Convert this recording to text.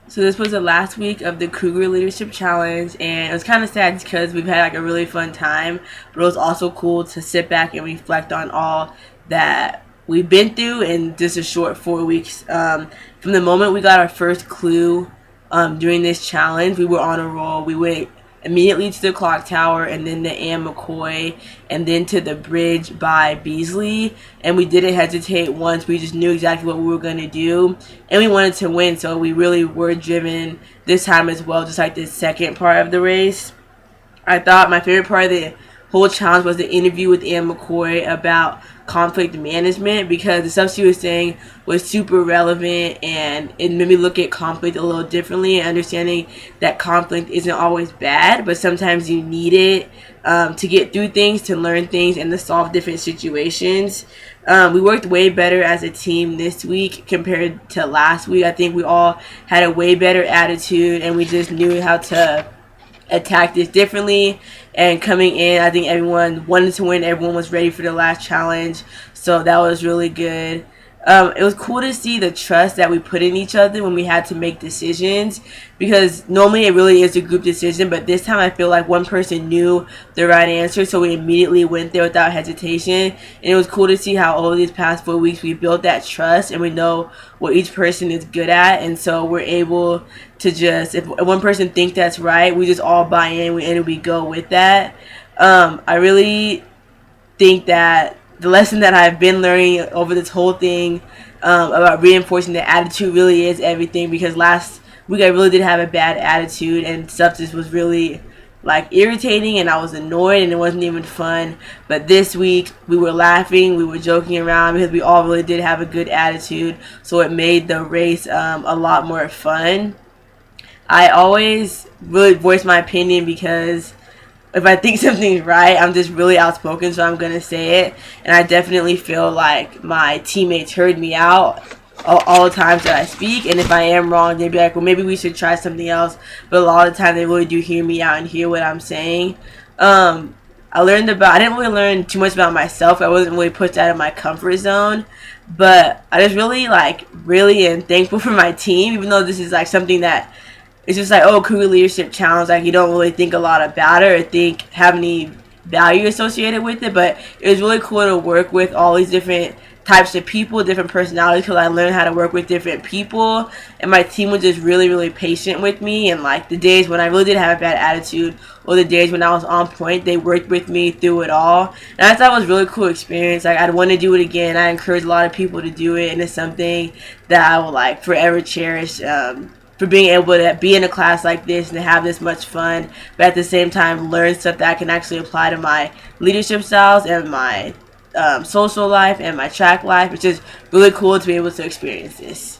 So this was the last week of the Kruger Leadership Challenge, and it was kind of sad because we've had like a really fun time, but it was also cool to sit back and reflect on all that we've been through in just a short 4 weeks. From the moment we got our first clue during this challenge, we were on a roll. We went immediately to the clock tower and then to Anne McCoy and then to the bridge by Beasley, and we didn't hesitate once. We just knew exactly what we were going to do, and we wanted to win, so we really were driven this time as well, just like the second part of the race. I thought my favorite part of the whole challenge was the interview with Anne McCoy about conflict management, because the stuff she was saying was super relevant and it made me look at conflict a little differently, and understanding that conflict isn't always bad, but sometimes you need it to get through things, to learn things, and to solve different situations. We worked way better as a team this week compared to last week. I think we all had a way better attitude and we just knew how to attack this differently. And coming in, I think everyone wanted to win. Everyone was ready for the last challenge, so that was really good. It was cool to see the trust that we put in each other when we had to make decisions, because normally it really is a group decision, but this time I feel like one person knew the right answer, so we immediately went there without hesitation. And it was cool to see how over these past 4 weeks we built that trust and we know what each person is good at, and so we're able to just, if one person thinks that's right, we just all buy in and we go with that. I really think that the lesson that I've been learning over this whole thing about reinforcing the attitude really is everything, because last week I really did have a bad attitude and stuff just was really like irritating and I was annoyed and it wasn't even fun. But this week we were laughing, we were joking around because we all really did have a good attitude, so it made the race a lot more fun. I always really voice my opinion because if I think something's right, I'm just really outspoken, so I'm gonna say it. And I definitely feel like my teammates heard me out all the times that I speak. And if I am wrong, they'd be like, "Well, maybe we should try something else." But a lot of the time, they really do hear me out and hear what I'm saying. I didn't really learn too much about myself. I wasn't really pushed out of my comfort zone. But I just really am thankful for my team, even though this is like something that it's just like, oh, Kruger Leadership Challenge, like you don't really think a lot about it or think have any value associated with it. But it was really cool to work with all these different types of people, different personalities, because I learned how to work with different people, and my team was just really, really patient with me. And like the days when I really did have a bad attitude, or the days when I was on point, they worked with me through it all, and I thought it was a really cool experience. Like I'd want to do it again. I encourage a lot of people to do it, and it's something that I will like forever cherish. For being able to be in a class like this and have this much fun, but at the same time learn stuff that I can actually apply to my leadership styles and my social life and my track life. It's just really cool to be able to experience this.